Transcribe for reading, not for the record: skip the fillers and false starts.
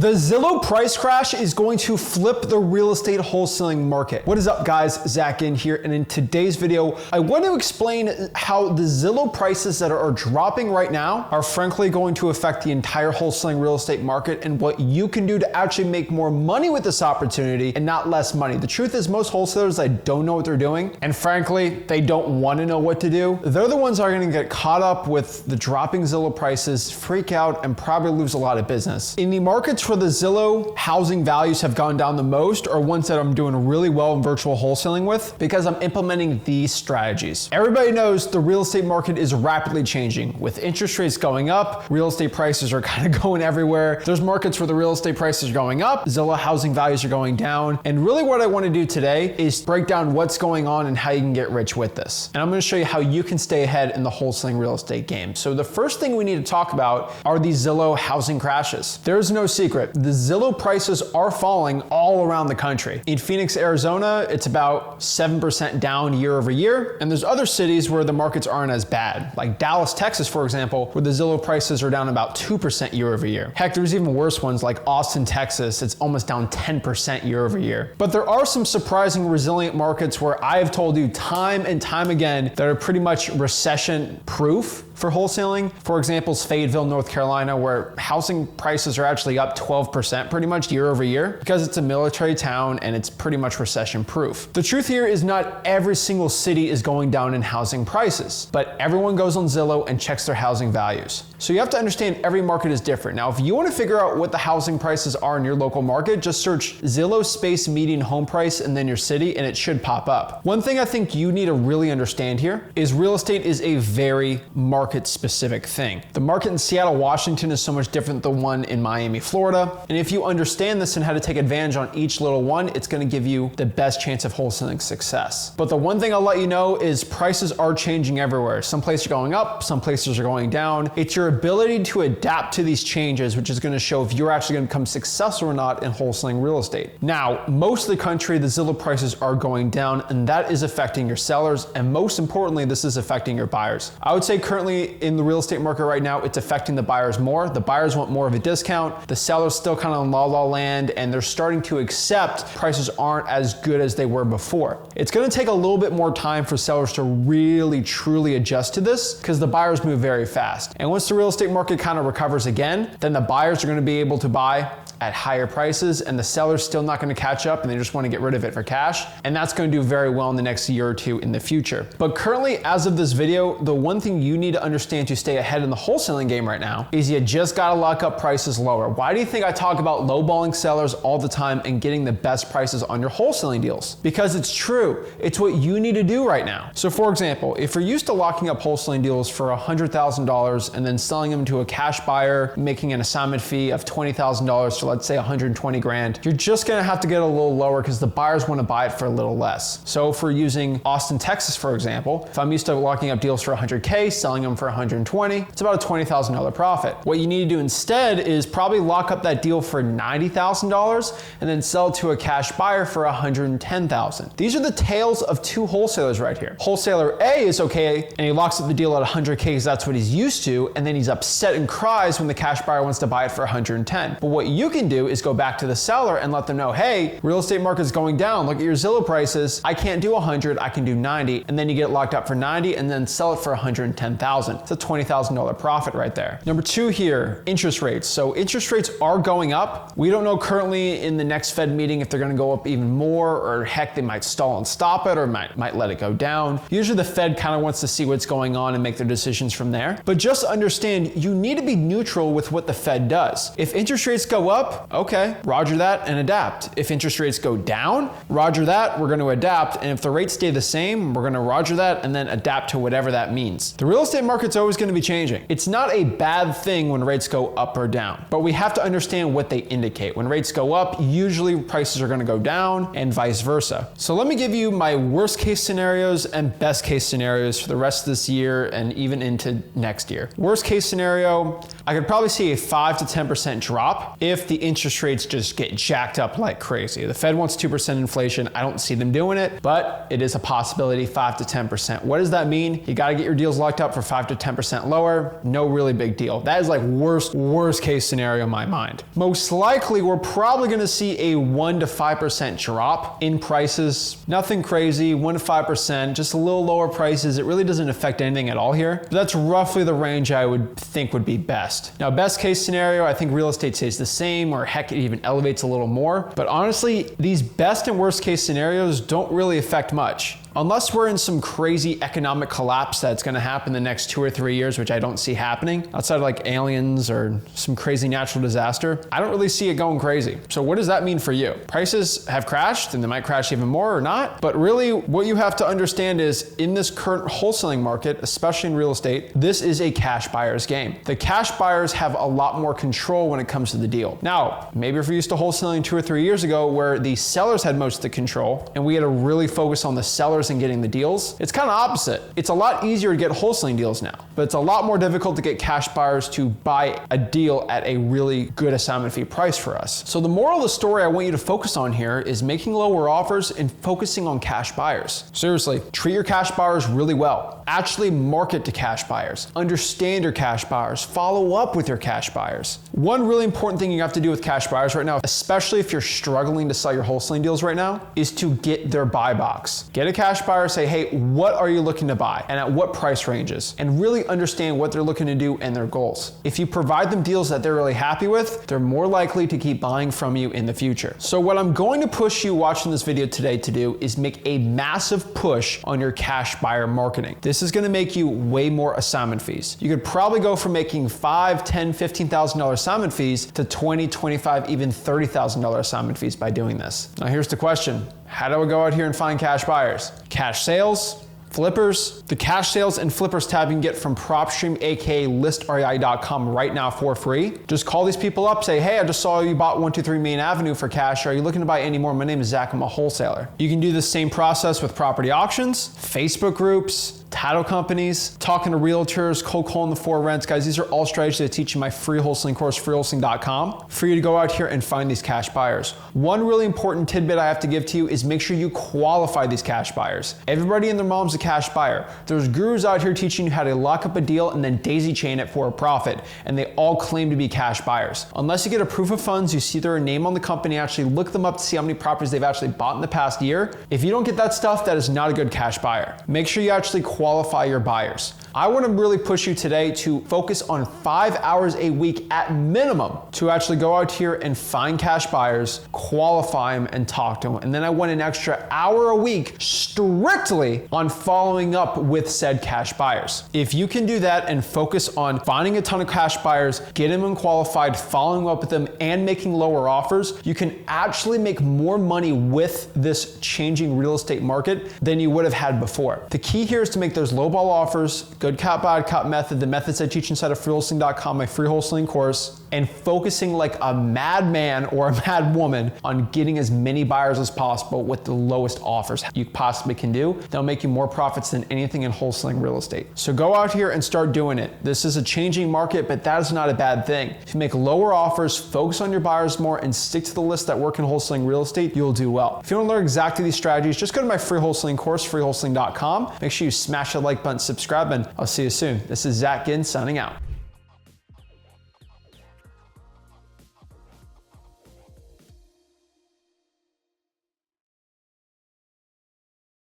The Zillow price crash is going to flip the real estate wholesaling market. What is up, guys? Zach Ginn here, and in today's video, I want to explain how the Zillow prices that are dropping right now are frankly going to affect the entire wholesaling real estate market and what you can do to actually make more money with this opportunity and not less money. The truth is most wholesalers, they don't know what they're doing, and frankly, they don't want to know what to do. They're the ones that are going to get caught up with the dropping Zillow prices, freak out, and probably lose a lot of business. In the markets where the Zillow housing values have gone down the most are ones that I'm doing really well in virtual wholesaling with because I'm implementing these strategies. Everybody knows the real estate market is rapidly changing. With interest rates going up, real estate prices are kind of going everywhere. There's markets where the real estate prices are going up, Zillow housing values are going down. And really what I want to do today is break down what's going on and how you can get rich with this. And I'm going to show you how you can stay ahead in the wholesaling real estate game. So the first thing we need to talk about are these Zillow housing crashes. There's no secret. The Zillow prices are falling all around the country. In Phoenix, Arizona, it's about 7% down year over year. And there's other cities where the markets aren't as bad, like Dallas, Texas, for example, where the Zillow prices are down about 2% year over year. Heck, there's even worse ones like Austin, Texas. It's almost down 10% year over year. But there are some surprising resilient markets where I have told you time and time again that are pretty much recession proof for wholesaling. For example, Fayetteville, North Carolina, where housing prices are actually up 12% pretty much year over year because it's a military town and it's pretty much recession proof. The truth here is not every single city is going down in housing prices, but everyone goes on Zillow and checks their housing values. So you have to understand every market is different. Now, if you want to figure out what the housing prices are in your local market, just search Zillow space median home price and then your city and it should pop up. One thing I think you need to really understand here is real estate is a very market specific thing. The market in Seattle, Washington is so much different than the one in Miami, Florida. And if you understand this and how to take advantage on each little one, it's going to give you the best chance of wholesaling success. But the one thing I'll let you know is prices are changing everywhere. Some places are going up, some places are going down. It's your ability to adapt to these changes, which is going to show if you're actually going to become successful or not in wholesaling real estate. Now, most of the country, the Zillow prices are going down, and that is affecting your sellers. And most importantly, this is affecting your buyers. I would say currently in the real estate market right now, it's affecting the buyers more. The buyers want more of a discount. The sellers still kind of in la land, and they're starting to accept prices aren't as good as they were before. It's going to take a little bit more time for sellers to really, truly adjust to this because the buyers move very fast. And once the real estate market kind of recovers again, then the buyers are going to be able to buy at higher prices and the seller's still not going to catch up and they just want to get rid of it for cash. And that's going to do very well in the next year or two in the future. But currently, as of this video, the one thing you need to understand to stay ahead in the wholesaling game right now is you just got to lock up prices lower. Why do you think I talk about lowballing sellers all the time and getting the best prices on your wholesaling deals? Because it's true. It's what you need to do right now. So for example, if you're used to locking up wholesaling deals for $100,000 and then selling them to a cash buyer, making an assignment fee of $20,000 to let's say 120 grand, you're just going to have to get a little lower because the buyers want to buy it for a little less. So if we're using Austin, Texas, for example, if I'm used to locking up deals for 100K, selling them for 120, it's about a $20,000 profit. What you need to do instead is probably lock up that deal for $90,000 and then sell it to a cash buyer for $110,000. These are the tales of two wholesalers right here. Wholesaler A is okay and he locks up the deal at 100K because that's what he's used to, and then he's upset and cries when the cash buyer wants to buy it for 110. But what you can do is go back to the seller and let them know, hey, real estate market's going down. Look at your Zillow prices. I can't do 100, I can do 90. And then you get it locked up for 90 and then sell it for 110,000. It's a $20,000 profit right there. Number two here, interest rates. So interest rates are going up. We don't know currently in the next Fed meeting if they're going to go up even more, or heck, they might stall and stop it, or might let it go down. Usually the Fed kind of wants to see what's going on and make their decisions from there. But just understand, you need to be neutral with what the Fed does. If interest rates go up, okay, roger that and adapt. If interest rates go down, roger that, we're going to adapt. And if the rates stay the same, we're going to roger that and then adapt to whatever that means. The real estate market's always going to be changing. It's not a bad thing when rates go up or down, but we have to understand what they indicate. When rates go up, usually prices are going to go down and vice versa. So let me give you my worst case scenarios and best case scenarios for the rest of this year and even into next year. Worst case scenario, I could probably see a 5 to 10% drop if the interest rates just get jacked up like crazy. The Fed wants 2% inflation. I don't see them doing it, but it is a possibility, 5 to 10%. What does that mean? You got to get your deals locked up for 5 5 to 10% lower, no really big deal. That is like worst case scenario in my mind. Most likely, we're probably gonna see a 1 to 5% drop in prices. Nothing crazy, 1 to 5%, just a little lower prices. It really doesn't affect anything at all here. But that's roughly the range I would think would be best. Now, best case scenario, I think real estate stays the same, or heck, it even elevates a little more. But honestly, these best and worst case scenarios don't really affect much. Unless we're in some crazy economic collapse that's gonna happen the next 2 or 3 years, which I don't see happening, outside of like aliens or some crazy natural disaster, I don't really see it going crazy. So what does that mean for you? Prices have crashed, and they might crash even more or not, but really what you have to understand is in this current wholesaling market, especially in real estate, this is a cash buyer's game. The cash buyers have a lot more control when it comes to the deal. Now, maybe if you're used to wholesaling 2 or 3 years ago where the sellers had most of the control and we had to really focus on the sellers and getting the deals, it's kind of opposite. It's a lot easier to get wholesaling deals now, but it's a lot more difficult to get cash buyers to buy a deal at a really good assignment fee price for us. So the moral of the story I want you to focus on here is making lower offers and focusing on cash buyers. Seriously, treat your cash buyers really well. Actually market to cash buyers. Understand your cash buyers. Follow up with your cash buyers. One really important thing you have to do with cash buyers right now, especially if you're struggling to sell your wholesaling deals right now, is to get their buy box. Get a cash buyer, say, hey, what are you looking to buy and at what price ranges? And really understand what they're looking to do and their goals. If you provide them deals that they're really happy with, they're more likely to keep buying from you in the future. So what I'm going to push you watching this video today to do is make a massive push on your cash buyer marketing. This is gonna make you way more assignment fees. You could probably go from making $5,000, $10,000, $15,000 assignment fees to $20,000, $25,000, even $30,000 assignment fees by doing this. Now here's the question. How do I go out here and find cash buyers? Cash sales, flippers. The cash sales and flippers tab you can get from PropStream, aka listrei.com right now for free. Just call these people up, say, hey, I just saw you bought 123 Main Avenue for cash. Are you looking to buy any more? My name is Zach, I'm a wholesaler. You can do the same process with property auctions, Facebook groups, title companies, talking to realtors, cold calling the for rents. Guys, these are all strategies I teach in my free wholesaling course, freewholesaling.com, for you to go out here and find these cash buyers. One really important tidbit I have to give to you is make sure you qualify these cash buyers. Everybody and their mom's a cash buyer. There's gurus out here teaching you how to lock up a deal and then daisy chain it for a profit, and they all claim to be cash buyers. Unless you get a proof of funds, you see their name on the company, actually look them up to see how many properties they've actually bought in the past year. If you don't get that stuff, that is not a good cash buyer. Make sure you actually qualify your buyers. I want to really push you today to focus on 5 hours a week at minimum to actually go out here and find cash buyers, qualify them, and talk to them. And then I want an extra hour a week strictly on following up with said cash buyers. If you can do that and focus on finding a ton of cash buyers, getting them qualified, following up with them, and making lower offers, you can actually make more money with this changing real estate market than you would have had before. The key here is to make those lowball offers, good cop, bad cop method, the methods I teach inside of freewholesaling.com, my free wholesaling course, and focusing like a madman or a mad woman on getting as many buyers as possible with the lowest offers you possibly can do. They'll make you more profits than anything in wholesaling real estate. So go out here and start doing it. This is a changing market, but that is not a bad thing. If you make lower offers, focus on your buyers more, and stick to the list that work in wholesaling real estate, you'll do well. If you want to learn exactly these strategies, just go to my free wholesaling course, freewholesaling.com. Make sure you smash that like button, subscribe, and I'll see you soon. This is Zach Ginn signing out.